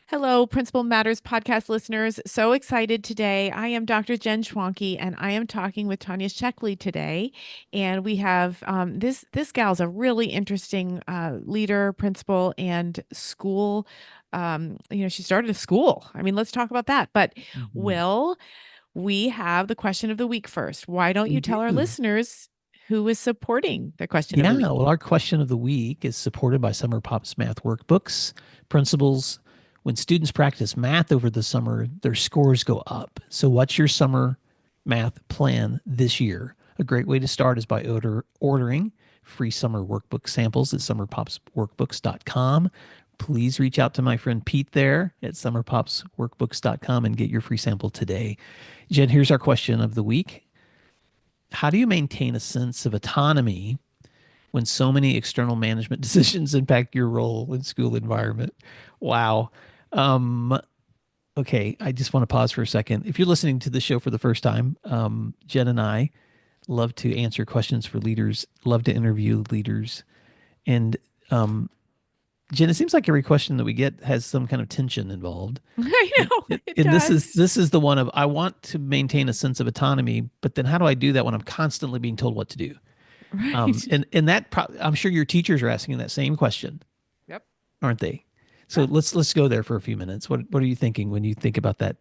Hello, Principal Matters podcast listeners. So excited today. I am Dr. Jen Schwanke, and I am talking with Tanya Sheckley today. And we have this gal's a really interesting leader, principal, and school. She started a school. I mean, let's talk about that. But Mhm. Will, we have the question of the week first. Why don't We you tell our do. listeners who is supporting the question of Yeah, the week? well, our question of the week is supported by Summer Pops Math Workbooks. Principles, when students practice math over the summer, their scores go up. So, what's your summer math plan this year? A great way to start is by ordering free summer workbook samples at summerpopsworkbooks.com. Please reach out to my friend Pete there at summerpopsworkbooks.com and get your free sample today. Jen, here's our question of the week. How do you maintain a sense of autonomy when so many external management decisions impact your role in school environment? Wow. Um, okay, I just want to pause for a second. If you're listening to the show for the first time, Jen and I love to answer questions for leaders, love to interview leaders. And um, Jen, it seems like every question that we get has some kind of tension involved. I And, know it and this is does. this is the one of I want to maintain a sense of autonomy, but then how do I do that when I'm constantly being told what to do? Right. I'm sure your teachers are asking that same question, Yep. aren't they? So let's go there for a few minutes. What are you thinking when you think about that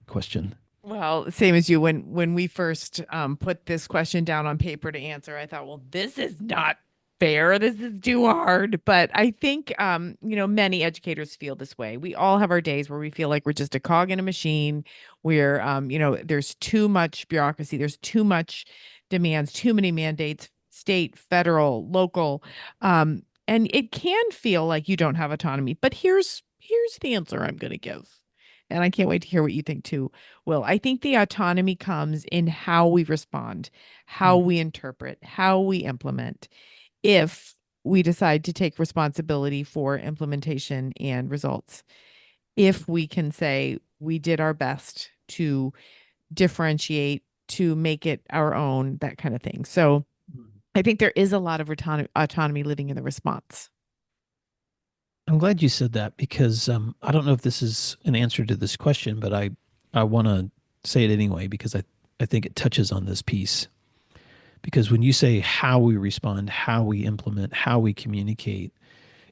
question? Well, same as you. When we first put this question down on paper to answer, I thought, well, this is not fair. This is too hard. But I think many educators feel this way. We all have our days where we feel like we're just a cog in a machine, where there's too much bureaucracy, there's too much demands, too many mandates, state, federal, local, and it can feel like you don't have autonomy. But here's the answer I'm going to give, and I can't wait to hear what you think too. Well, I think the autonomy comes in how we respond, how Mhm. we interpret, how we implement. If we decide to take responsibility for implementation and results, if we can say we did our best to differentiate, to make it our own, that kind of thing. So I think there is a lot of autonomy living in the response. I'm glad you said that because I don't know if this is an answer to this question, but I want to say it anyway because I think it touches on this piece. Because when you say how we respond, how we implement, how we communicate,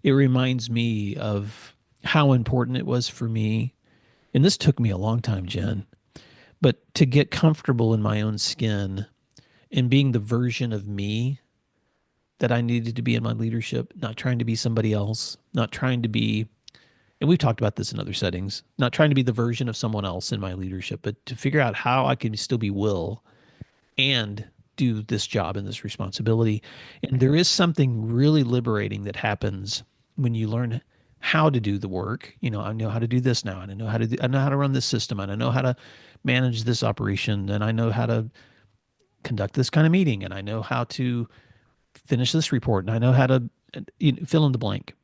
it reminds me of how important it was for me. And this took me a long time, Jen, but to get comfortable in my own skin and being the version of me that I needed to be in my leadership, not trying to be somebody else, not trying to be, and we've talked about this in other settings, not trying to be the version of someone else in my leadership, but to figure out how I can still be Will and do this job and this responsibility. And there is something really liberating that happens when you learn how to do the work. You know, I know how to do this now, and I know how to run this system, and I know how to manage this operation, and I know how to conduct this kind of meeting, and I know how to finish this report, and I know how to fill in the blank.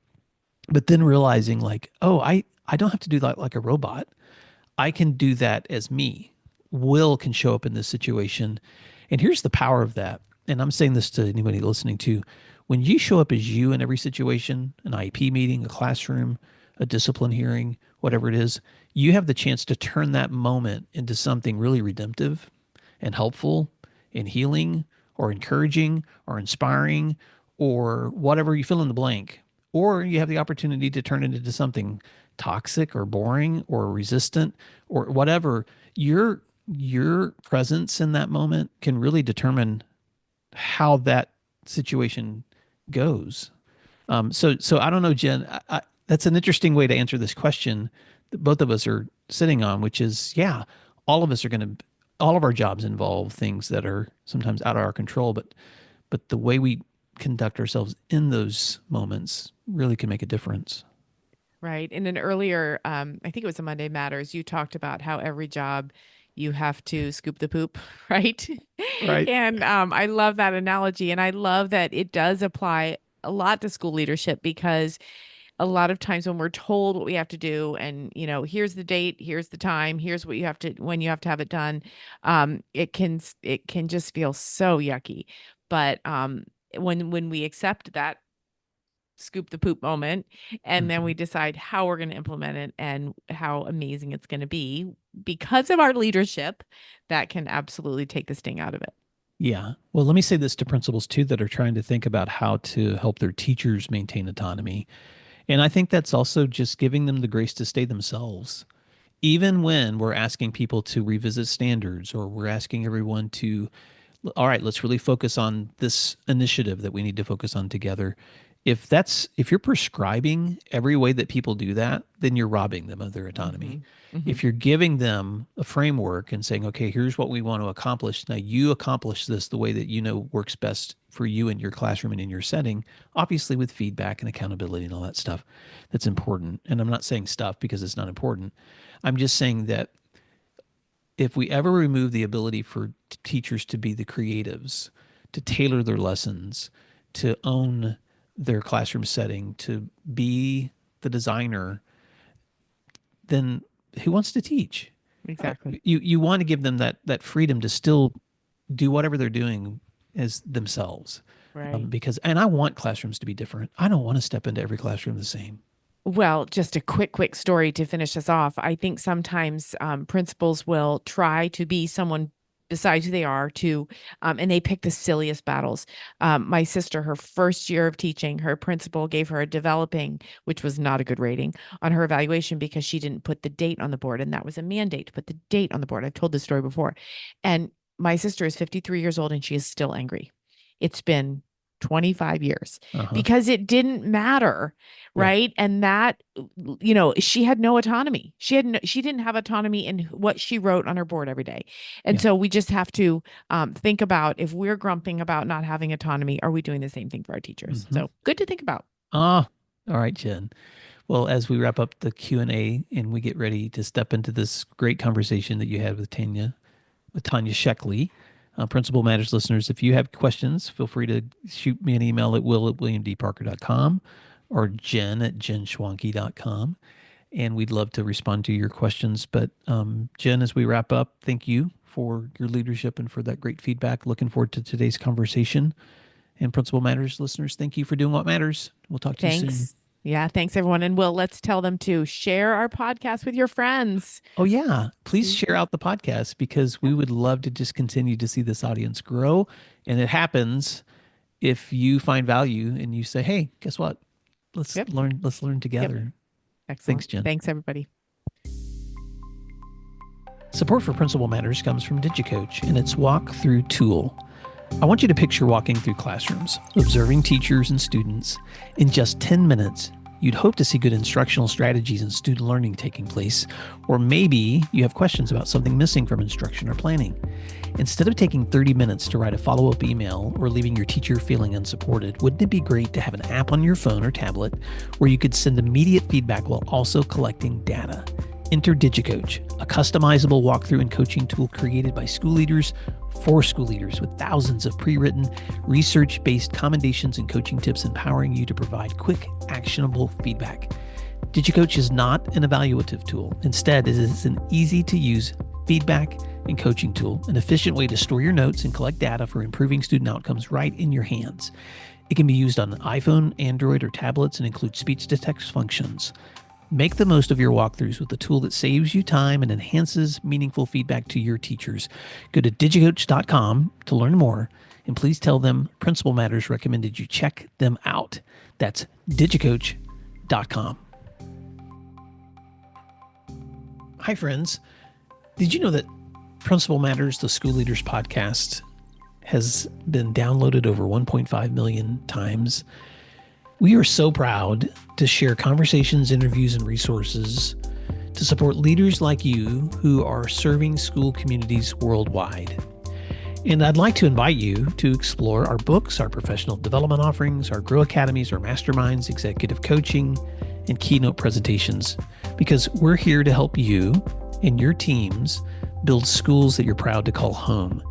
But then realizing like, oh, I don't have to do that like a robot. I can do that as me. Will can show up in this situation. And here's the power of that. And I'm saying this to anybody listening to. When you show up as you in every situation, an IEP meeting, a classroom, a discipline hearing, whatever it is, you have the chance to turn that moment into something really redemptive and helpful and healing or encouraging or inspiring or whatever you fill in the blank. Or you have the opportunity to turn it into something toxic or boring or resistant or whatever. Your presence in that moment can really determine how that situation goes. So I don't know, Jen. That's an interesting way to answer this question that both of us are sitting on, which is, yeah, all of us are going to, all of our jobs involve things that are sometimes out of our control, but the way we conduct ourselves in those moments really can make a difference. Right. In an earlier, I think it was a Monday Matters, you talked about how every job you have to scoop the poop, right? Right. And I love that analogy. And I love that it does apply a lot to school leadership, because a lot of times when we're told what we have to do, and here's the date, here's the time, here's what you have to, when you have to have it done, it can just feel so yucky. But when we accept that scoop the poop moment, and then we Mhm. decide how we're going to implement it and how amazing it's going to be because of our leadership. That can absolutely take the sting out of it. Yeah. Well, let me say this to principals too that are trying to think about how to help their teachers maintain autonomy. And I think that's also just giving them the grace to stay themselves. Even when we're asking people to revisit standards or we're asking everyone to, all right, let's really focus on this initiative that we need to focus on together. If you're prescribing every way that people do that, then you're robbing them of their autonomy. Hmm. Hmm. If you're giving them a framework and saying, okay, here's what we want to accomplish. Now you accomplish this the way that you know works best for you in your classroom and in your setting, obviously with feedback and accountability and all that stuff that's important. And I'm not saying stuff because it's not important. I'm just saying that if we ever remove the ability for teachers to be the creatives, to tailor their lessons, to own their classroom setting, to be the designer, then who wants to teach? Exactly. You want to give them that freedom to still do whatever they're doing as themselves, Right. because and I want classrooms to be different. I don't want to step into every classroom the same. Well, just a quick story to finish us off. I think sometimes principals will try to be someone besides who they are and they pick the silliest battles. My sister, her first year of teaching, her principal gave her a developing, which was not a good rating on her evaluation because she didn't put the date on the board. And that was a mandate to put the date on the board. I've told this story before. And my sister is 53 years old and she is still angry. It's been 25 years Uh-huh. because it didn't matter, Yeah. right? And that, she had no autonomy. She didn't have autonomy in what she wrote on her board every day. And Yeah. so we just have to think about, if we're grumping about not having autonomy, are we doing the same thing for our teachers? Mm-hmm. So good to think about. Ah, all right, Jen. Well, as we wrap up the Q&A and we get ready to step into this great conversation that you had with Tanya Sheckley, Principal Matters listeners, if you have questions, feel free to shoot me an email at will@williamdparker.com or jen@jenschwanke.com. And we'd love to respond to your questions. But Jen, as we wrap up, thank you for your leadership and for that great feedback. Looking forward to today's conversation. And Principal Matters listeners, thank you for doing what matters. We'll talk to you soon. Thanks. Yeah, thanks everyone. And let's tell them to share our podcast with your friends. Oh, yeah. Please share out the podcast because we would love to just continue to see this audience grow. And it happens if you find value and you say, hey, guess what? Let's Yep. learn. Let's learn Yep. together. Excellent. Thanks, Jen. Thanks, everybody. Support for Principal Matters comes from DigiCoach and its walk-through tool. I want you to picture walking through classrooms, observing teachers and students. In just 10 minutes, you'd hope to see good instructional strategies and student learning taking place, or maybe you have questions about something missing from instruction or planning. Instead of taking 30 minutes to write a follow-up email or leaving your teacher feeling unsupported, wouldn't it be great to have an app on your phone or tablet where you could send immediate feedback while also collecting data? Enter DigiCoach, a customizable walkthrough and coaching tool created by school leaders for school leaders with thousands of pre-written, research-based commendations and coaching tips empowering you to provide quick, actionable feedback. DigiCoach is not an evaluative tool. Instead, it is an easy-to-use feedback and coaching tool, an efficient way to store your notes and collect data for improving student outcomes right in your hands. It can be used on iPhone, Android, or tablets and includes speech-to-text functions. Make the most of your walkthroughs with a tool that saves you time and enhances meaningful feedback to your teachers. Go to digicoach.com to learn more, and please tell them Principal Matters recommended you check them out. That's digicoach.com. Hi, friends. Did you know that Principal Matters, the School Leaders Podcast, has been downloaded over 1.5 million times? We are so proud to share conversations, interviews, and resources to support leaders like you who are serving school communities worldwide. And I'd like to invite you to explore our books, our professional development offerings, our Grow Academies, our masterminds, executive coaching, and keynote presentations, because we're here to help you and your teams build schools that you're proud to call home.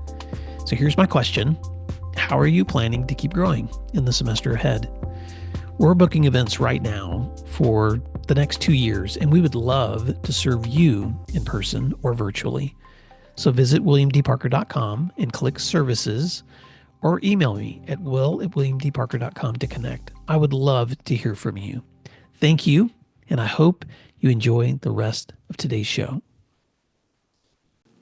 So here's my question. How are you planning to keep growing in the semester ahead? We're booking events right now for the next 2 years, and we would love to serve you in person or virtually. So visit williamdparker.com and click services or email me at will@williamdparker.com to connect. I would love to hear from you. Thank you, and I hope you enjoy the rest of today's show.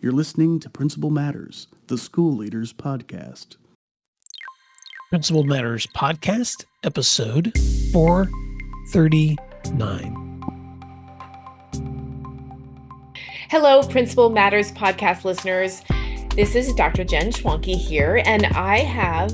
You're listening to Principal Matters, the School Leaders Podcast. Principal Matters Podcast, episode 439. Hello, Principal Matters podcast listeners. This is Dr. Jen Schwanke here, and I have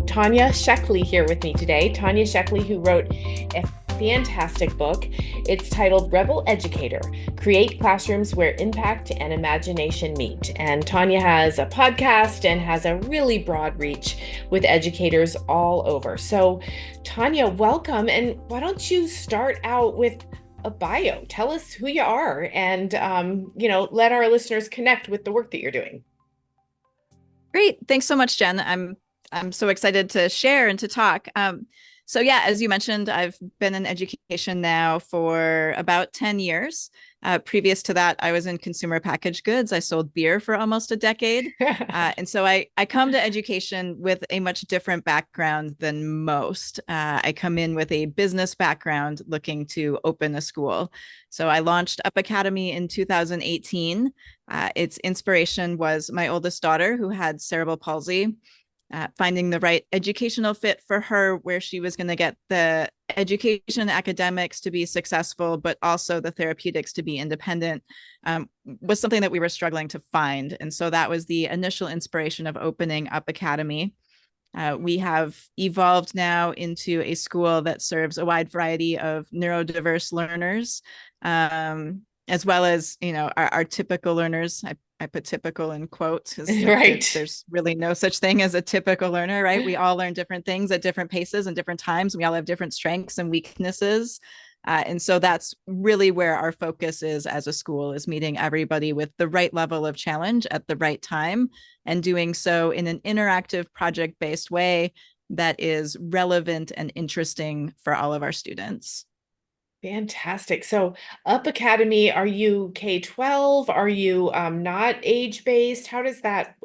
Tanya Sheckley here with me today. Tanya Sheckley, who wrote a fantastic book. It's titled Rebel Educator, Create Classrooms Where Impact and Imagination Meet. And Tanya has a podcast and has a really broad reach with educators all over. So Tanya, welcome. And why don't you start out with a bio? Tell us who you are and, let our listeners connect with the work that you're doing. Great. Thanks so much, Jen. I'm so excited to share and to talk. So yeah, as you mentioned, I've been in education now for about 10 years. Previous to that, I was in consumer packaged goods. I sold beer for almost a decade. And so I come to education with a much different background than most. I come in with a business background looking to open a school. So I launched Up Academy in 2018. Its inspiration was my oldest daughter who had cerebral palsy. Finding the right educational fit for her, where she was going to get the education and academics to be successful, but also the therapeutics to be independent, was something that we were struggling to find. And so that was the initial inspiration of opening Up Academy. We have evolved now into a school that serves a wide variety of neurodiverse learners, as well as, our typical learners. I put typical in quotes because Right. there's really no such thing as a typical learner, right? We all learn different things at different paces and different times. We all have different strengths and weaknesses. And so that's really where our focus is as a school, is meeting everybody with the right level of challenge at the right time, and doing so in an interactive project-based way that is relevant and interesting for all of our students. Fantastic. So Up Academy, are you K-12? Are you not age-based? How does that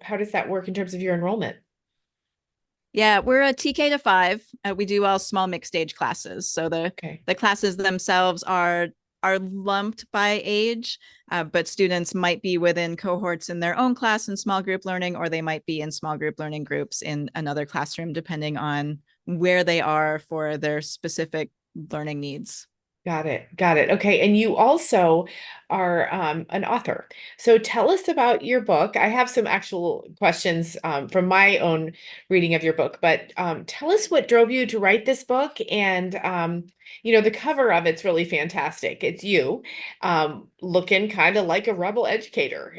work in terms of your enrollment? Yeah, we're a TK to 5. We do all small mixed age classes. So the classes themselves are lumped by age, but students might be within cohorts in their own class in small group learning, or they might be in small group learning groups in another classroom, depending on where they are for their specific learning needs. Got it. Okay. And you also are an author. So tell us about your book. I have some actual questions from my own reading of your book, but tell us what drove you to write this book. And, the cover of it's really fantastic. It's you looking kind of like a rebel educator.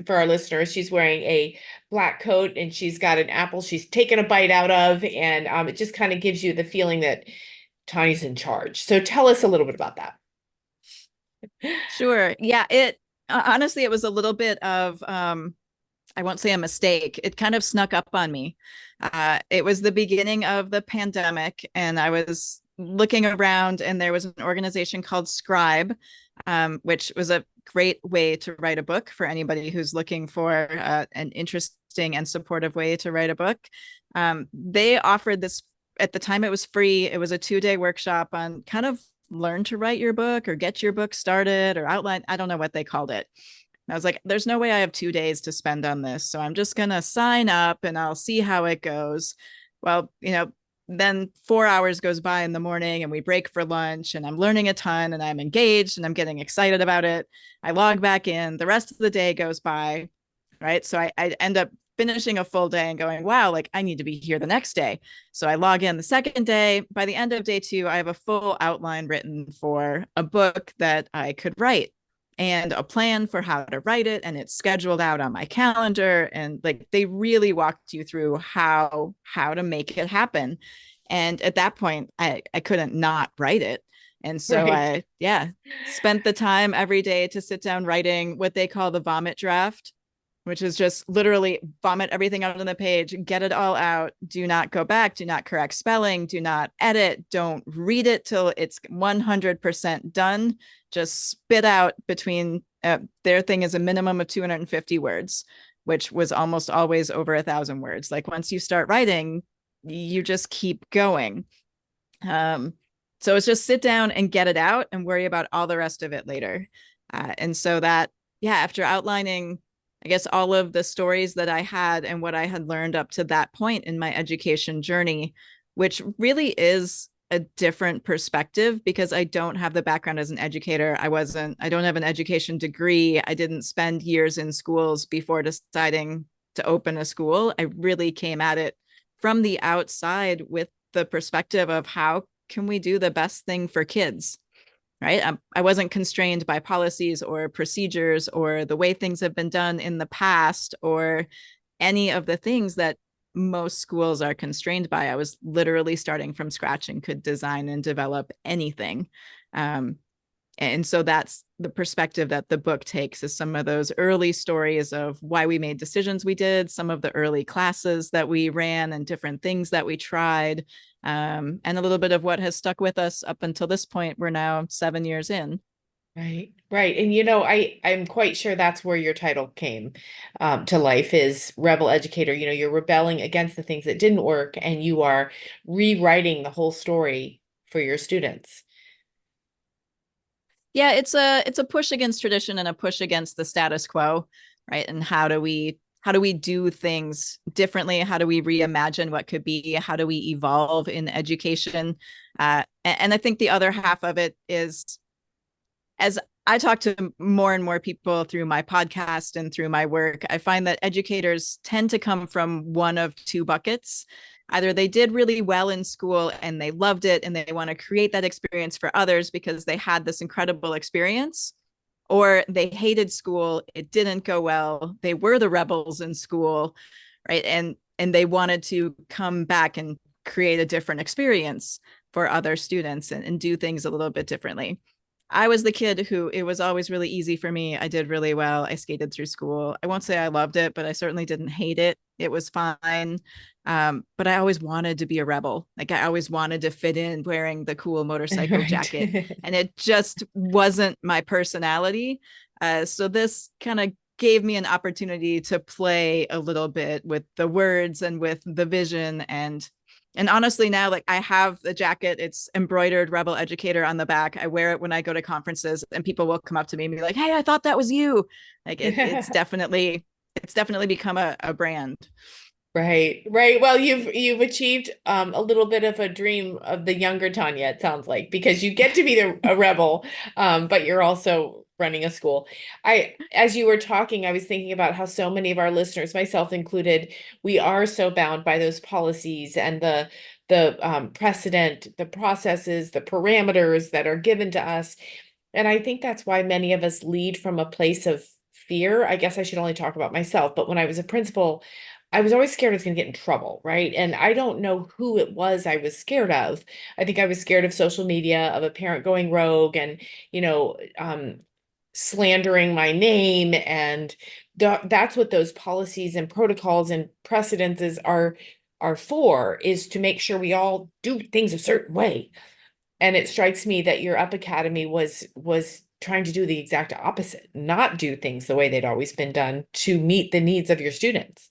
For our listeners, she's wearing a black coat and she's got an apple she's taken a bite out of. And it just kind of gives you the feeling that Tanya's in charge. So tell us a little bit about that. Sure. Yeah, honestly, it was a little bit of, I won't say a mistake. It kind of snuck up on me. It was the beginning of the pandemic, and I was looking around, and there was an organization called Scribe, which was a great way to write a book for anybody who's looking for an interesting and supportive way to write a book. They offered this. At the time, it was free. It was a 2-day workshop on kind of learn to write your book or get your book started or outline. I don't know what they called it. I was like, there's no way I have 2 days to spend on this. So I'm just going to sign up and I'll see how it goes. Well, then 4 hours goes by in the morning and we break for lunch and I'm learning a ton and I'm engaged and I'm getting excited about it. I log back in. The rest of the day goes by, right? So I end up finishing a full day and going, wow, like I need to be here the next day. So I log in the second day. By the end of day 2, I have a full outline written for a book that I could write and a plan for how to write it. And it's scheduled out on my calendar. And like, they really walked you through how to make it happen. And at that point, I couldn't not write it. And so I spent the time every day to sit down writing what they call the vomit draft, which is just literally vomit everything out on the page, get it all out, do not go back, do not correct spelling, do not edit, don't read it till it's 100% done. Just spit out between, their thing is a minimum of 250 words, which was almost always over 1,000 words. Like once you start writing, you just keep going. So it's just sit down and get it out and worry about all the rest of it later. And so that, yeah, after outlining, I guess, all of the stories that I had and what I had learned up to that point in my education journey, which really is a different perspective because I don't have the background as an educator. I don't have an education degree. I didn't spend years in schools before deciding to open a school. I really came at it from the outside with the perspective of how can we do the best thing for kids, right? I wasn't constrained by policies or procedures or the way things have been done in the past or any of the things that most schools are constrained by. I was literally starting from scratch and could design and develop anything. And so that's the perspective that the book takes, is some of those early stories of why we made decisions we did, some of the early classes that we ran and different things that we tried, and a little bit of what has stuck with us up until this point. We're now 7 years in. Right, right. And I'm quite sure that's where your title came to life, is Rebel Educator. You're rebelling against the things that didn't work and you are rewriting the whole story for your students. Yeah, it's a push against tradition and a push against the status quo, right? And how do we do things differently? How do we reimagine what could be? How do we evolve in education? And I think the other half of it is, as I talk to more and more people through my podcast and through my work, I find that educators tend to come from one of two buckets. Either they did really well in school and they loved it and they want to create that experience for others because they had this incredible experience, or they hated school, it didn't go well, they were the rebels in school, right? And they wanted to come back and create a different experience for other students and do things a little bit differently. I was the kid who, it was always really easy for me. I did really well. I skated through school. I won't say I loved it, but I certainly didn't hate it. It was fine. But I always wanted to be a rebel. Like, I always wanted to fit in wearing the cool motorcycle Right. jacket. And it just wasn't my personality. So this kind of gave me an opportunity to play a little bit with the words and with the vision. And honestly, now, like, I have the jacket, it's embroidered Rebel Educator on the back. I wear it when I go to conferences and people will come up to me and be like, "Hey, I thought that was you." Like, it's definitely become a brand. Right, right. Well, you've achieved a little bit of a dream of the younger Tanya, it sounds like, because you get to be a rebel, but you're also running a school. As you were talking, I was thinking about how so many of our listeners, myself included, we are so bound by those policies and the precedent, the processes, the parameters that are given to us. And I think that's why many of us lead from a place of fear. I guess I should only talk about myself, but when I was a principal, I was always scared I was going to get in trouble, right? And I don't know who it was I was scared of. I think I was scared of social media, of a parent going rogue and, slandering my name. And that's what those policies and protocols and precedences are for, is to make sure we all do things a certain way. And it strikes me that your Up Academy was trying to do the exact opposite, not do things the way they'd always been done to meet the needs of your students.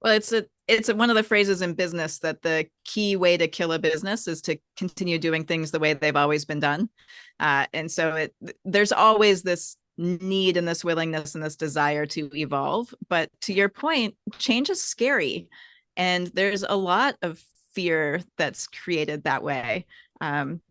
Well, it's one of the phrases in business that the key way to kill a business is to continue doing things the way they've always been done. And so there's always this need and this willingness and this desire to evolve. But to your point, change is scary. And there's a lot of fear that's created that way. When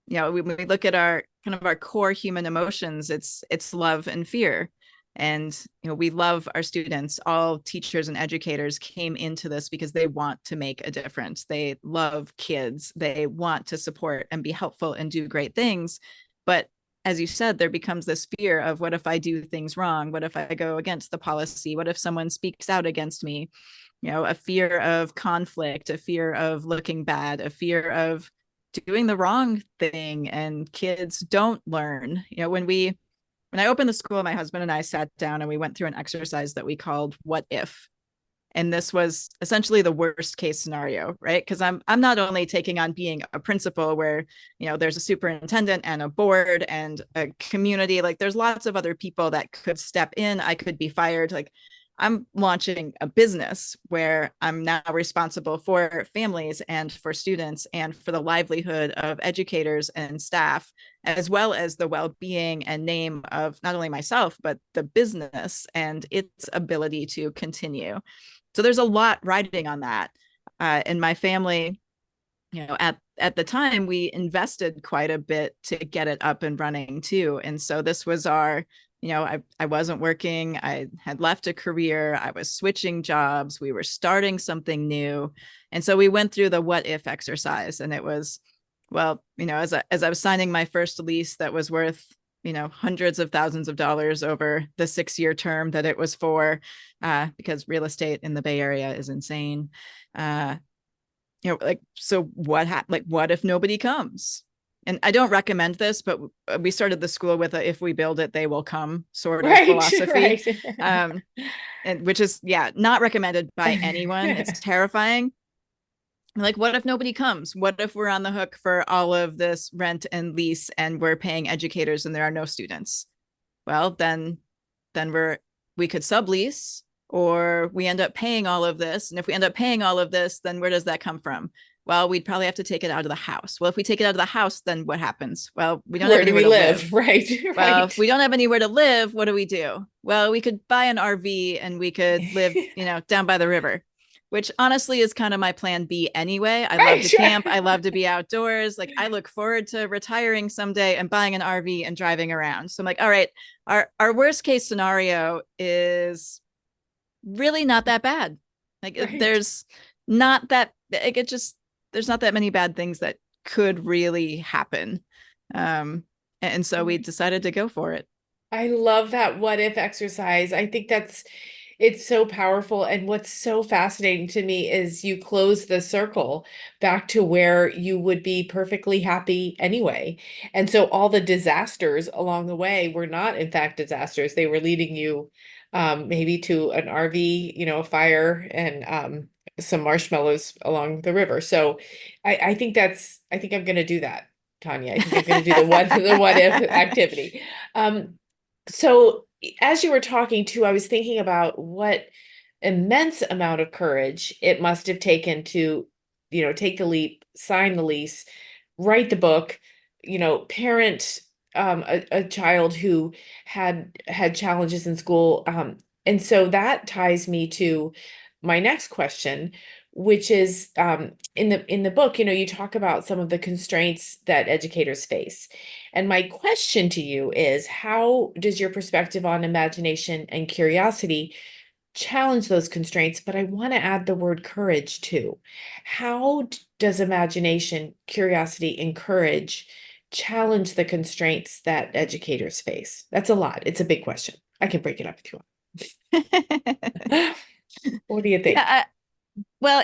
we look at our kind of our core human emotions, it's love and fear. And we love our students. All teachers and educators came into this because they want to make a difference. They love kids. They want to support and be helpful and do great things. But as you said, there becomes this fear of, what if I do things wrong? What if I go against the policy? What if someone speaks out against me? A fear of conflict, a fear of looking bad, a fear of doing the wrong thing. And kids don't learn. When I opened the school, my husband and I sat down and we went through an exercise that we called "What If?" And this was essentially the worst case scenario, right? Because I'm not only taking on being a principal where, there's a superintendent and a board and a community, like there's lots of other people that could step in. I could be fired. Like, I'm launching a business where I'm now responsible for families and for students and for the livelihood of educators and staff, as well as the well-being and name of not only myself, but the business and its ability to continue. So there's a lot riding on that. In my family, at the time, we invested quite a bit to get it up and running too. And so this was our, I wasn't working. I had left a career. I was switching jobs. We were starting something new. And so we went through the what if exercise. And it was, well, as I was signing my first lease that was worth, hundreds of thousands of dollars over the 6-year term that it was for, because real estate in the Bay Area is insane. So what if nobody comes? And I don't recommend this, but we started the school with a "if we build it, they will come" sort of philosophy, Right. and which is not recommended by anyone. It's terrifying. Like, what if nobody comes? What if we're on the hook for all of this rent and lease, and we're paying educators, and there are no students? Well, then we could sublease, or we end up paying all of this. And if we end up paying all of this, then where does that come from? Well, we'd probably have to take it out of the house. Well, if we take it out of the house, then what happens? Well, we don't have Where do anywhere we to live? Right. Well, Right. if we don't have anywhere to live, what do we do? Well, we could buy an RV and we could live, down by the river, which honestly is kind of my plan B anyway. I love to camp. I love to be outdoors. Like, I look forward to retiring someday and buying an RV and driving around. So I'm like, all right, our worst case scenario is really not that bad. Like, Right. there's not that many bad things that could really happen. And so we decided to go for it. I love that what if exercise. I think it's so powerful. And what's so fascinating to me is you close the circle back to where you would be perfectly happy anyway. And so all the disasters along the way were not, in fact, disasters. They were leading you maybe to an RV, a fire, and some marshmallows along the river. So I think I'm going to do that, Tanya. I think I'm going to do the what if activity. So as you were talking too, I was thinking about what immense amount of courage it must have taken to, take the leap, sign the lease, write the book, parent a child who had challenges in school. And so that ties me to my next question, which is in the book, you talk about some of the constraints that educators face. And my question to you is, how does your perspective on imagination and curiosity challenge those constraints? But I want to add the word courage too. How does imagination, curiosity, and courage challenge the constraints that educators face? That's a lot. It's a big question. I can break it up if you want. What do you think? Yeah, well,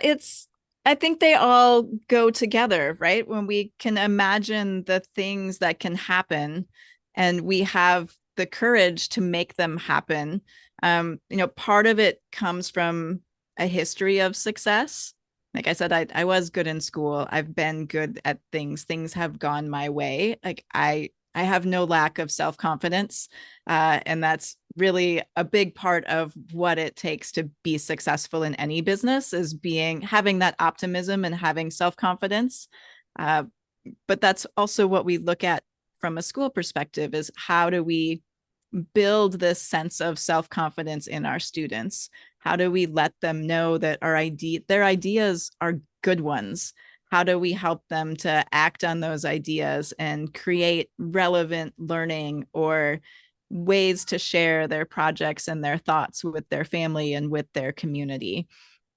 I think they all go together, right? When we can imagine the things that can happen and we have the courage to make them happen. Part of it comes from a history of success. Like I said, I was good in school. I've been good at things. Things have gone my way. Like, I have no lack of self-confidence. And that's really a big part of what it takes to be successful in any business, is having that optimism and having self-confidence. But that's also what we look at from a school perspective, is how do we build this sense of self-confidence in our students? How do we let them know that their ideas are good ones? How do we help them to act on those ideas and create relevant learning or ways to share their projects and their thoughts with their family and with their community,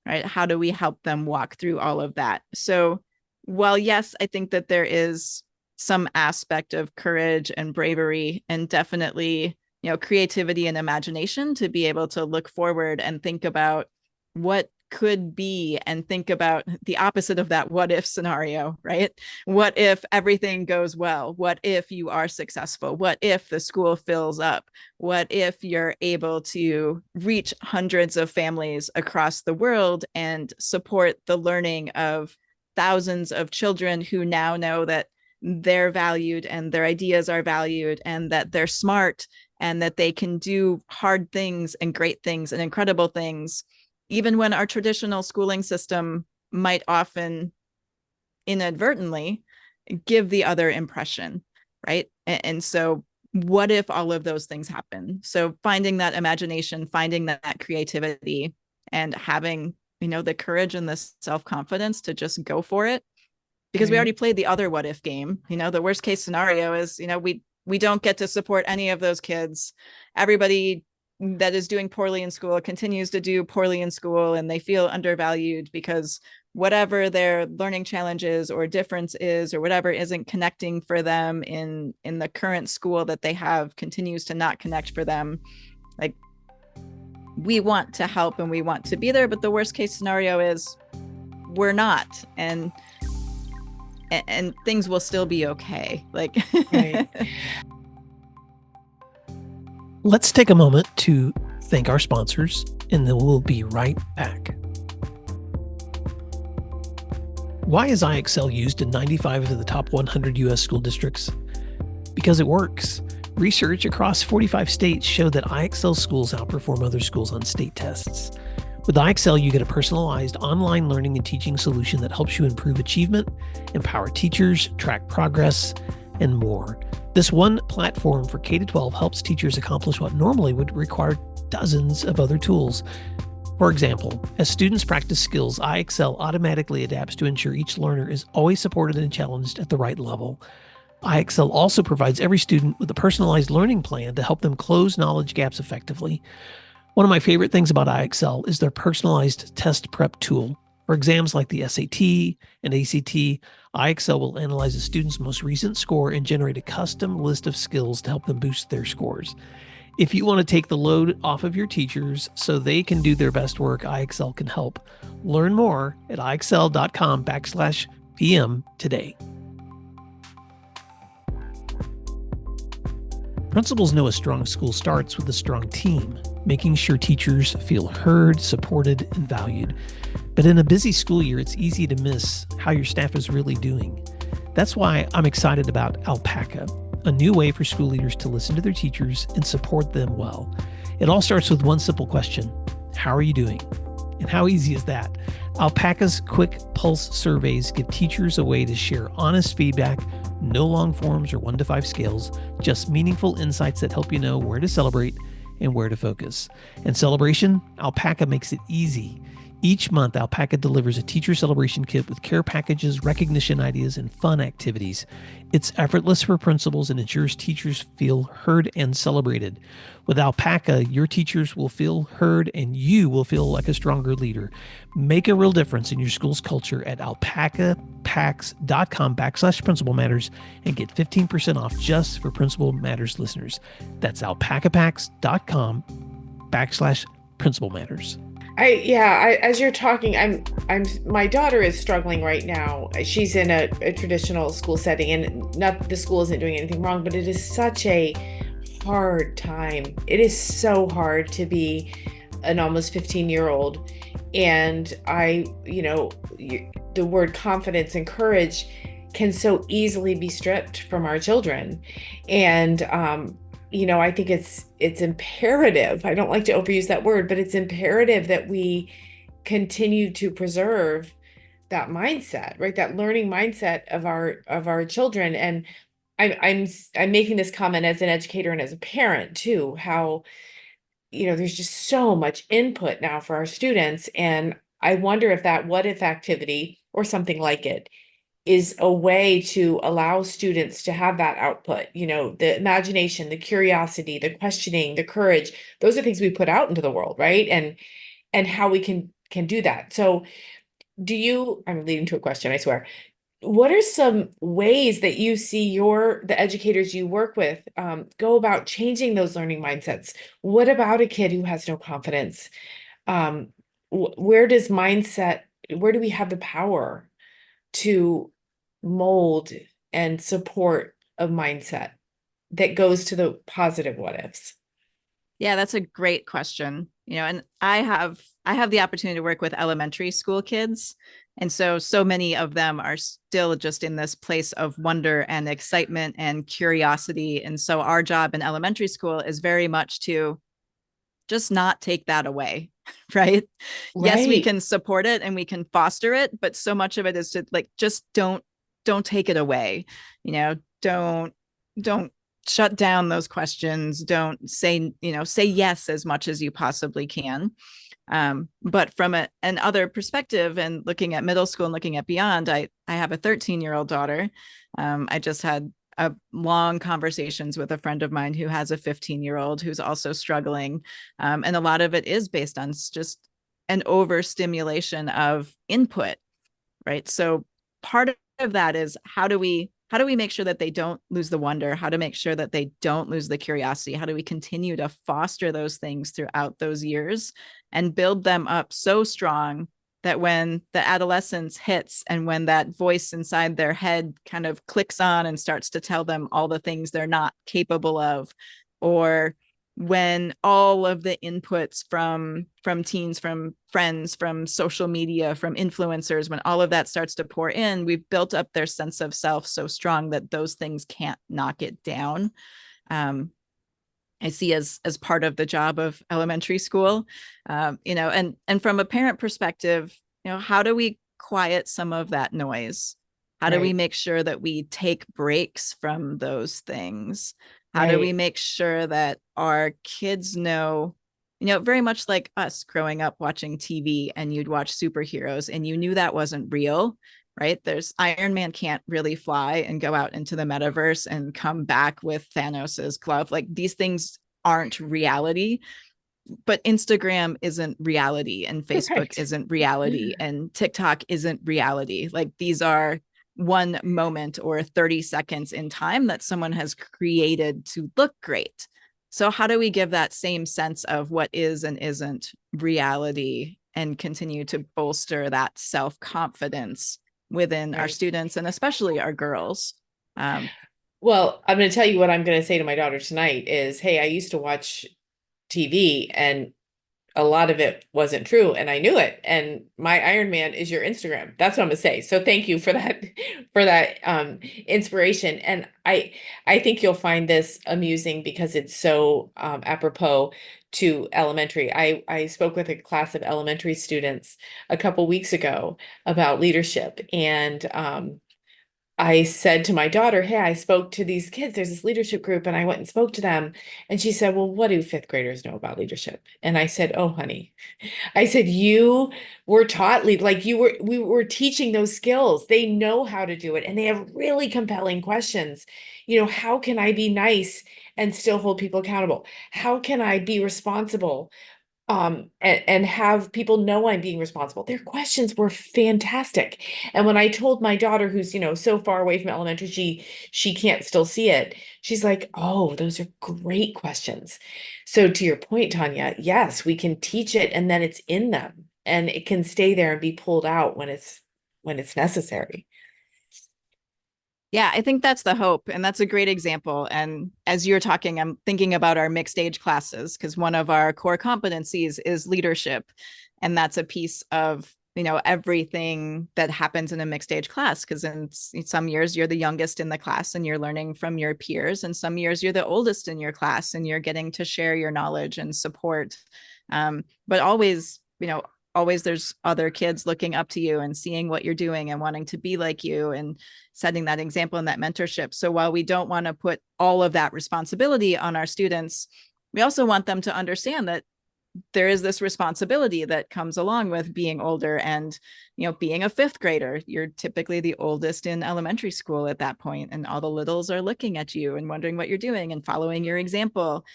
right? How do we help them walk through all of that? So while, yes, I think that there is some aspect of courage and bravery and definitely, creativity and imagination to be able to look forward and think about what could be, and think about the opposite of that what if scenario, right? What if everything goes well? What if you are successful? What if the school fills up? What if you're able to reach hundreds of families across the world and support the learning of thousands of children who now know that they're valued and their ideas are valued and that they're smart and that they can do hard things and great things and incredible things, even when our traditional schooling system might often inadvertently give the other impression, right? And so what if all of those things happen? So finding that imagination, finding that creativity, and having, the courage and the self-confidence to just go for it. Because we Right. already played the other what if game. The worst case scenario is, we don't get to support any of those kids. Everybody that is doing poorly in school continues to do poorly in school, and they feel undervalued because whatever their learning challenges or difference is or whatever isn't connecting for them in the current school that they have continues to not connect for them. Like, we want to help and we want to be there, but the worst case scenario is we're not, and things will still be okay. Like, Right. Let's take a moment to thank our sponsors, and then we'll be right back. Why is IXL used in 95 of the top 100 U.S. school districts? Because it works. Research across 45 states showed that IXL schools outperform other schools on state tests. With IXL, you get a personalized online learning and teaching solution that helps you improve achievement, empower teachers, track progress, and more. This one platform for K-12 helps teachers accomplish what normally would require dozens of other tools. For example, as students practice skills, IXL automatically adapts to ensure each learner is always supported and challenged at the right level. IXL also provides every student with a personalized learning plan to help them close knowledge gaps effectively. One of my favorite things about IXL is their personalized test prep tool. For exams like the SAT and ACT, IXL will analyze a student's most recent score and generate a custom list of skills to help them boost their scores. If you want to take the load off of your teachers so they can do their best work, IXL can help. Learn more at IXL.com/PM today. Principals know a strong school starts with a strong team, making sure teachers feel heard, supported, and valued. But in a busy school year, it's easy to miss how your staff is really doing. That's why I'm excited about Alpaca, a new way for school leaders to listen to their teachers and support them well. It all starts with one simple question: how are you doing? And how easy is that? Alpaca's quick pulse surveys give teachers a way to share honest feedback, no long forms or 1 to 5 scales, just meaningful insights that help you know where to celebrate and where to focus. And celebration, Alpaca makes it easy. Each month, Alpaca delivers a teacher celebration kit with care packages, recognition ideas, and fun activities. It's effortless for principals and ensures teachers feel heard and celebrated. With Alpaca, your teachers will feel heard and you will feel like a stronger leader. Make a real difference in your school's culture at alpacapacks.com/Principal Matters and get 15% off just for Principal Matters listeners. That's alpacapacks.com/Principal Matters. As you're talking, my daughter is struggling right now. She's in a traditional school setting, and not the school isn't doing anything wrong, but it is such a hard time. It is so hard to be an almost 15-year-old. And the word confidence and courage can so easily be stripped from our children. And, I think it's imperative. I don't like to overuse that word, but it's imperative that we continue to preserve that mindset, right? That learning mindset of our children. And I'm making this comment as an educator and as a parent too, how, there's just so much input now for our students. And I wonder if that what if activity or something like it is a way to allow students to have that output, the imagination, the curiosity, the questioning, the courage. Those are things we put out into the world, right? And how we can do that. So I'm leading to a question, I swear. What are some ways that you see the educators you work with go about changing those learning mindsets? What about a kid who has no confidence? Where do we have the power to mold and support a mindset that goes to the positive what ifs? Yeah, that's a great question. And I have the opportunity to work with elementary school kids. And so many of them are still just in this place of wonder and excitement and curiosity. And so our job in elementary school is very much to just not take that away, right? Yes, we Right. can support it and we can foster it, but so much of it is to like just don't take it away. Don't shut down those questions. Don't say yes as much as you possibly can. But from an other perspective and looking at middle school and looking at beyond, I have a 13-year-old daughter. I just had a long conversations with a friend of mine who has a 15-year-old who's also struggling. And a lot of it is based on just an overstimulation of input, right? So part of that is how do we make sure that they don't lose the wonder? How to make sure that they don't lose the curiosity? How do we continue to foster those things throughout those years and build them up so strong that when the adolescence hits and when that voice inside their head kind of clicks on and starts to tell them all the things they're not capable of, or when all of the inputs from teens, from friends, from social media, from influencers, when all of that starts to pour in, we've built up their sense of self so strong that those things can't knock it down. I see as part of the job of elementary school, and from a parent perspective, how do we quiet some of that noise? How do we Right. make sure that we take breaks from those things? How do we Right. make sure that our kids know, very much like us growing up watching TV and you'd watch superheroes and you knew that wasn't real, right? There's Iron Man can't really fly and go out into the metaverse and come back with Thanos's glove. Like these things aren't reality, but Instagram isn't reality and Facebook Right. isn't reality and TikTok isn't reality. Like these are one moment or 30 seconds in time that someone has created to look great. So how do we give that same sense of what is and isn't reality and continue to bolster that self-confidence within our Right. students and especially our girls? Well, I'm going to tell you what I'm going to say to my daughter tonight is, hey, I used to watch TV and a lot of it wasn't true and I knew it. And my Iron Man is your Instagram. That's what I'm gonna say. So thank you for that, for that inspiration. And I think you'll find this amusing because it's so apropos to elementary. I spoke with a class of elementary students a couple weeks ago about leadership. And I said to my daughter, hey, I spoke to these kids. There's this leadership group, and I went and spoke to them. And she said, well, what do fifth graders know about leadership? And I said, oh, honey, I said, you were taught lead, like we were teaching those skills. They know how to do it, and they have really compelling questions. How can I be nice and still hold people accountable? How can I be responsible? And have people know I'm being responsible. Their questions were fantastic. And when I told my daughter, who's, so far away from elementary, she can't still see it. She's like, oh, those are great questions. So to your point, Tanya, yes, we can teach it and then it's in them and it can stay there and be pulled out when it's necessary. Yeah, I think that's the hope. And that's a great example. And as you're talking, I'm thinking about our mixed age classes because one of our core competencies is leadership. And that's a piece of, everything that happens in a mixed age class. Because in some years, you're the youngest in the class and you're learning from your peers. And some years, you're the oldest in your class and you're getting to share your knowledge and support. But always there's other kids looking up to you and seeing what you're doing and wanting to be like you and setting that example and that mentorship. So while we don't want to put all of that responsibility on our students, we also want them to understand that there is this responsibility that comes along with being older and being a fifth grader. You're typically the oldest in elementary school at that point, and all the littles are looking at you and wondering what you're doing and following your example.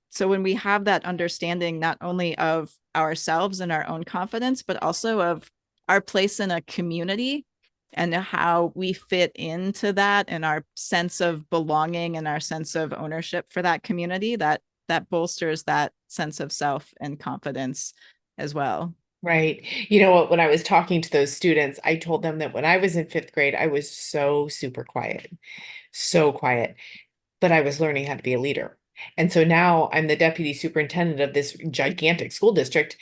So when we have that understanding not only of ourselves and our own confidence, but also of our place in a community and how we fit into that and our sense of belonging and our sense of ownership for that community, that bolsters that sense of self and confidence as well. Right. You know what? When I was talking to those students, I told them that when I was in fifth grade, I was so super quiet, but I was learning how to be a leader. And so now I'm the deputy superintendent of this gigantic school district.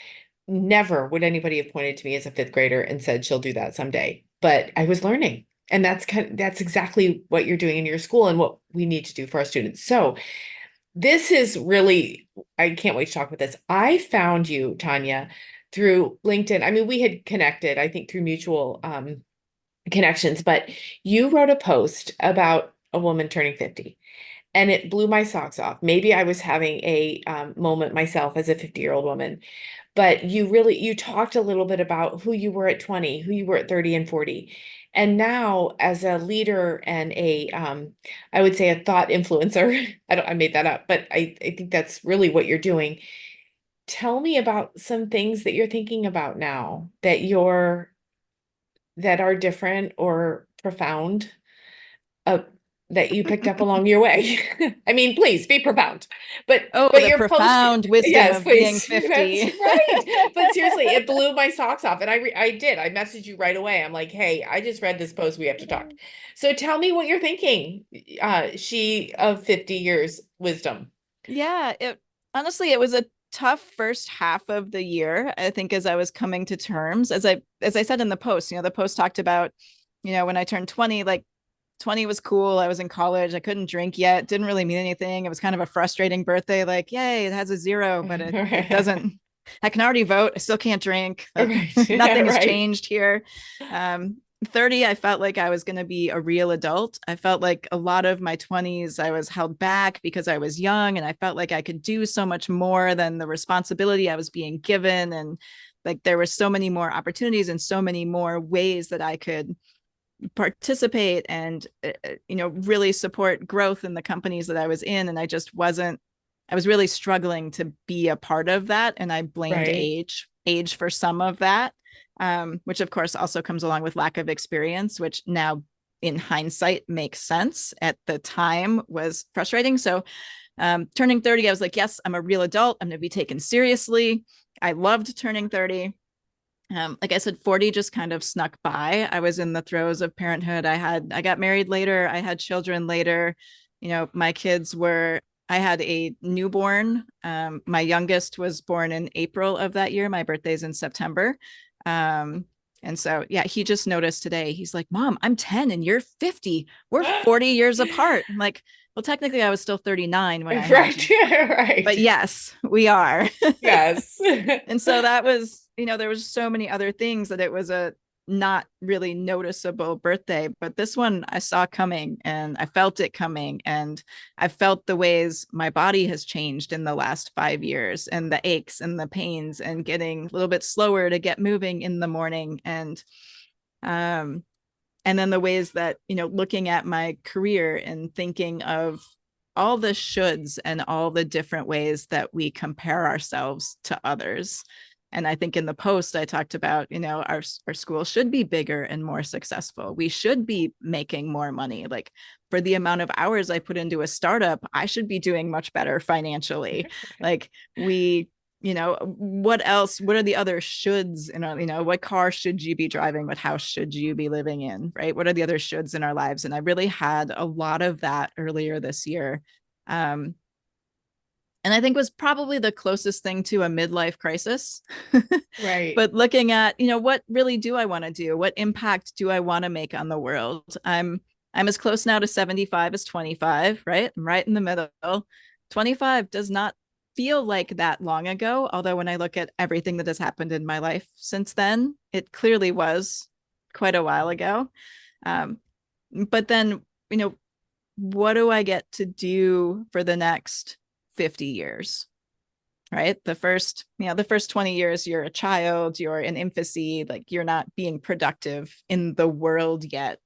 Never would anybody have pointed to me as a fifth grader and said she'll do that someday. But I was learning. And that's exactly what you're doing in your school and what we need to do for our students. So this is really, I can't wait to talk about this. I found you, Tanya, through LinkedIn. I mean, we had connected, I think, through mutual connections, but you wrote a post about a woman turning 50. And it blew my socks off. Maybe I was having a moment myself as a 50-year-old woman, but you talked a little bit about who you were at 20, who you were at 30 and 40. And now as a leader and I would say a thought influencer, I made that up, but I think that's really what you're doing. Tell me about some things that you're thinking about now that that are different or profound. Uh, that you picked up along your way. I mean, please be profound. But the your profound post, wisdom yes, of being please. 50. That's right. But seriously, it blew my socks off. And I did. I messaged you right away. I'm like, hey, I just read this post. We have to talk. So tell me what you're thinking. She of 50 years wisdom. Yeah, honestly, it was a tough first half of the year. I think as I was coming to terms, as I said in the post, the post talked about, when I turned 20, like 20 was cool. I was in college. I couldn't drink yet. Didn't really mean anything. It was kind of a frustrating birthday. Like, yay, it has a 0, but it doesn't. I can already vote. I still can't drink. Like, Right. nothing has Right. changed here. 30, I felt like I was going to be a real adult. I felt like a lot of my 20s, I was held back because I was young, and I felt like I could do so much more than the responsibility I was being given. And like, there were so many more opportunities and so many more ways that I could participate and really support growth in the companies that I was in, and I was really struggling to be a part of that, and I blamed age for some of that, which of course also comes along with lack of experience, which now in hindsight makes sense. At the time was frustrating. So turning 30, I was like, yes, I'm a real adult. I'm going to be taken seriously. I loved turning 30. Like I said, 40 just kind of snuck by. I was in the throes of parenthood. I got married later. I had children later. My kids I had a newborn. My youngest was born in April of that year. My birthday's in September. And so, yeah, he just noticed today. He's like, Mom, I'm 10 and you're 50. We're 40 years apart. I'm like, well, technically I was still 39 when I had you. Right. But yes, we are. Yes. And so that was, there was so many other things that it was a not really noticeable birthday, but this one I saw coming and I felt it coming, and I felt the ways my body has changed in the last 5 years, and the aches and the pains, and getting a little bit slower to get moving in the morning. And then the ways that, looking at my career and thinking of all the shoulds and all the different ways that we compare ourselves to others. And I think in the post I talked about, our school should be bigger and more successful. We should be making more money. Like, for the amount of hours I put into a startup, I should be doing much better financially. Like, what else? What are the other shoulds in our, what car should you be driving? What house should you be living in? Right? What are the other shoulds in our lives? And I really had a lot of that earlier this year. And I think was probably the closest thing to a midlife crisis. Right. But looking at, what really do I want to do? What impact do I want to make on the world? I'm as close now to 75 as 25, right? I'm right in the middle. 25 does not feel like that long ago. Although when I look at everything that has happened in my life since then, it clearly was quite a while ago. But then, what do I get to do for the next 50 years? Right? The first 20 years, you're a child, you're in infancy, like you're not being productive in the world yet.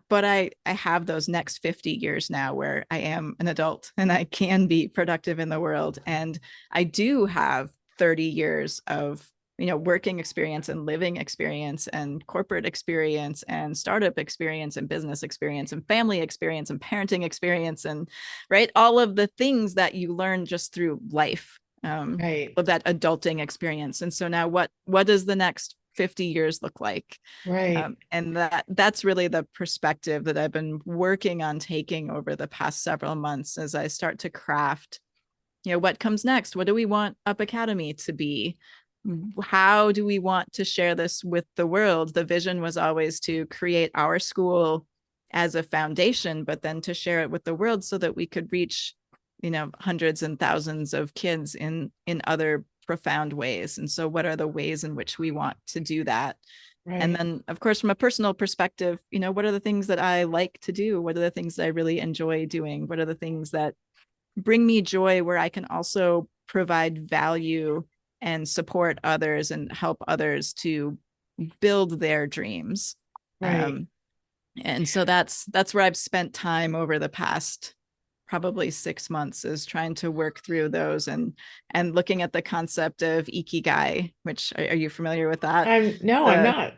But I have those next 50 years now where I am an adult and I can be productive in the world. And I do have 30 years of, working experience and living experience and corporate experience and startup experience and business experience and family experience and parenting experience, and right, all of the things that you learn just through life, Right. of that adulting experience. And so now what does the next 50 years look like? Right. And that's really the perspective that I've been working on taking over the past several months as I start to craft, what comes next? What do we want Up Academy to be? How do we want to share this with the world? The vision was always to create our school as a foundation, but then to share it with the world so that we could reach, hundreds and thousands of kids in other profound ways. And so what are the ways in which we want to do that? Right. And then, of course, from a personal perspective, what are the things that I like to do? What are the things that I really enjoy doing? What are the things that bring me joy, where I can also provide value and support others and help others to build their dreams? Right. And so that's where I've spent time over the past probably 6 months, is trying to work through those and looking at the concept of ikigai, which are you familiar with that? I'm not.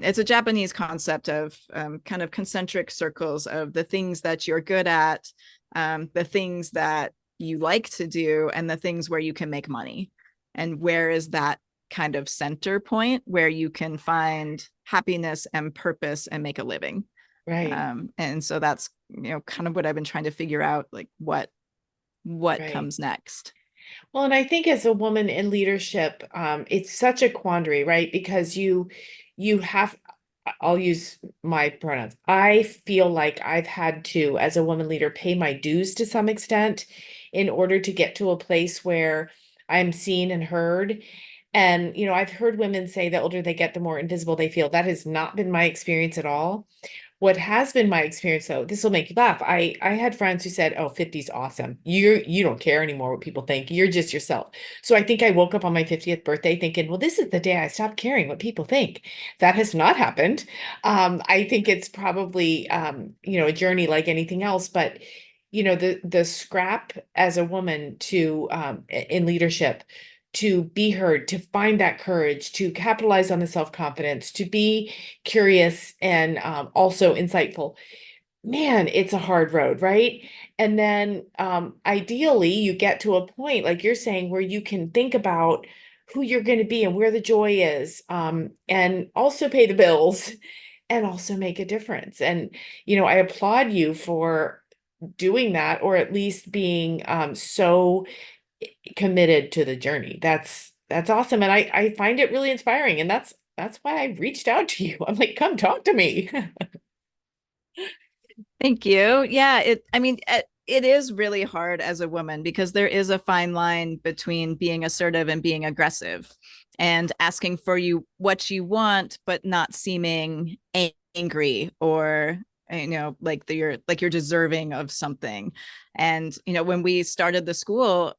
It's a Japanese concept of kind of concentric circles of the things that you're good at, the things that you like to do, and the things where you can make money. And where is that kind of center point where you can find happiness and purpose and make a living? Right. And so that's, kind of what I've been trying to figure out, like what Right. comes next. Well, and I think as a woman in leadership, it's such a quandary, right? Because you have, I'll use my pronouns. I feel like I've had to, as a woman leader, pay my dues to some extent in order to get to a place where I'm seen and heard. And, I've heard women say the older they get, the more invisible they feel. That has not been my experience at all. What has been my experience, though, this will make you laugh. I had friends who said, "Oh, 50 is awesome. You don't care anymore what people think. You're just yourself." So I think I woke up on my 50th birthday thinking, well, this is the day I stopped caring what people think. That has not happened. I think it's probably a journey like anything else, but the scrap as a woman to in leadership, to be heard, to find that courage, to capitalize on the self-confidence, to be curious and also insightful. Man, it's a hard road, right? And then ideally you get to a point, like you're saying, where you can think about who you're going to be and where the joy is, and also pay the bills and also make a difference. And, I applaud you for doing that, or at least being so committed to the journey. That's awesome. And I find it really inspiring. And that's why I reached out to you. I'm like, come talk to me. Thank you. Yeah, it is really hard as a woman, because there is a fine line between being assertive and being aggressive, and asking for what you want, but not seeming angry, or like you're deserving of something. And when we started the school,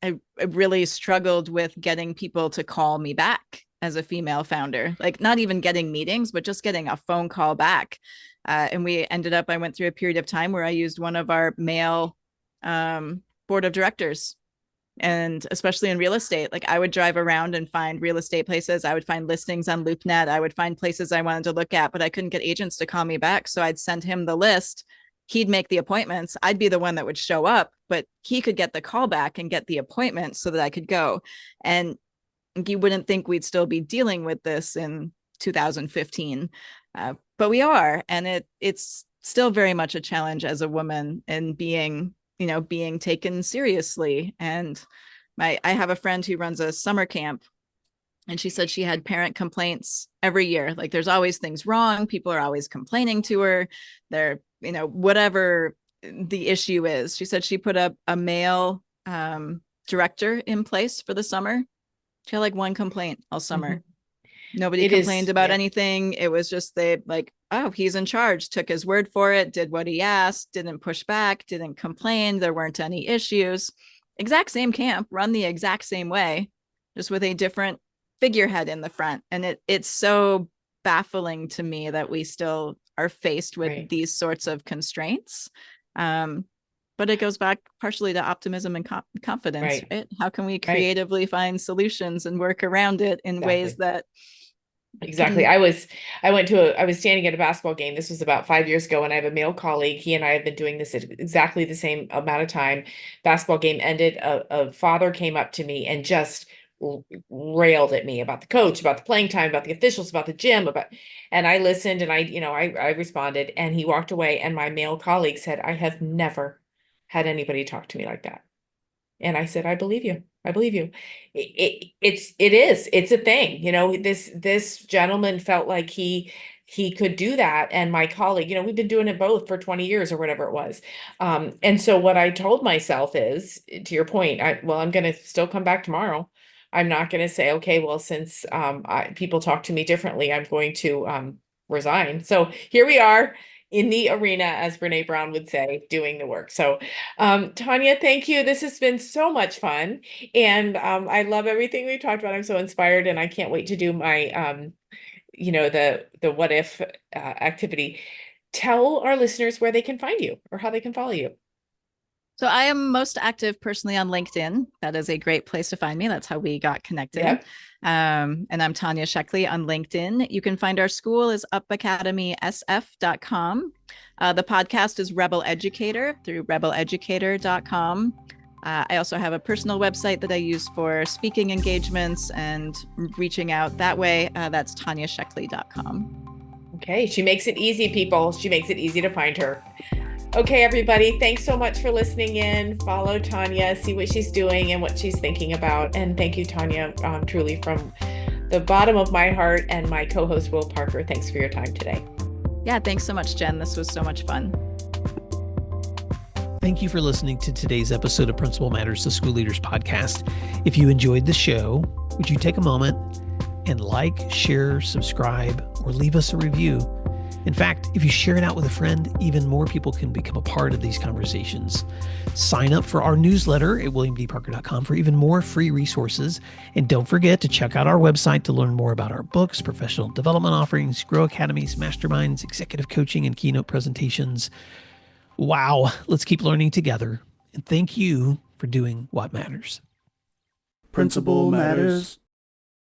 I really struggled with getting people to call me back as a female founder, like not even getting meetings, but just getting a phone call back. And I went through a period of time where I used one of our male board of directors. And especially in real estate, like I would drive around and find real estate places. I would find listings on LoopNet. I would find places I wanted to look at, but I couldn't get agents to call me back. So I'd send him the list. He'd make the appointments. I'd be the one that would show up, but he could get the call back and get the appointment so that I could go. And you wouldn't think we'd still be dealing with this in 2015, but we are. And it's still very much a challenge as a woman, and being taken seriously. And I have a friend who runs a summer camp, and she said she had parent complaints every year. Like there's always things wrong. People are always complaining to her. They're, whatever the issue is. She said she put up a male director in place for the summer. She had like one complaint all summer. Mm-hmm. Nobody complained about anything. It was just they like, oh, he's in charge, took his word for it, did what he asked, didn't push back, didn't complain. There weren't any issues. Exact same camp, run the exact same way, just with a different figurehead in the front. And it's so baffling to me that we still are faced with these sorts of constraints. But it goes back partially to optimism and confidence, right? How can we creatively find solutions and work around it in ways that Exactly. I was standing at a basketball game. This was about 5 years ago, and I have a male colleague. He and I have been doing this at exactly the same amount of time. Basketball game ended. A father came up to me and just railed at me about the coach, about the playing time, about the officials, about the gym, and I listened and I responded, and he walked away, and my male colleague said, I have never had anybody talk to me like that. And I said, I believe you. I believe you. It's a thing. This gentleman felt like he could do that. And my colleague, we've been doing it both for 20 years or whatever it was. And so what I told myself is, to your point, I'm going to still come back tomorrow. I'm not going to say, okay, well, since people talk to me differently, I'm going to resign. So here we are in the arena, as Brene Brown would say, doing the work. So Tanya, thank you. This has been so much fun. And I love everything we talked about. I'm so inspired, and I can't wait to do my the what if activity. Tell our listeners where they can find you or how they can follow you. So I am most active personally on LinkedIn. That is a great place to find me. That's how we got connected. Yep. And I'm Tanya Sheckley on LinkedIn. You can find our school is upacademysf.com. The podcast is Rebel Educator through rebeleducator.com. I also have a personal website that I use for speaking engagements and reaching out that way. That's tanyasheckley.com. Okay. She makes it easy, people. She makes it easy to find her. Okay, everybody, thanks so much for listening in. Follow Tanya, see what she's doing and what she's thinking about. And thank you, Tanya, truly from the bottom of my heart, and my co-host, Will Parker. Thanks for your time today. Yeah, thanks so much, Jen. This was so much fun. Thank you for listening to today's episode of Principal Matters, the School Leaders Podcast. If you enjoyed the show, would you take a moment and like, share, subscribe, or leave us a review? In fact, if you share it out with a friend, even more people can become a part of these conversations. Sign up for our newsletter at williamdparker.com for even more free resources. And don't forget to check out our website to learn more about our books, professional development offerings, Grow Academies, masterminds, executive coaching, and keynote presentations. Wow, let's keep learning together. And thank you for doing what matters. Principal Matters.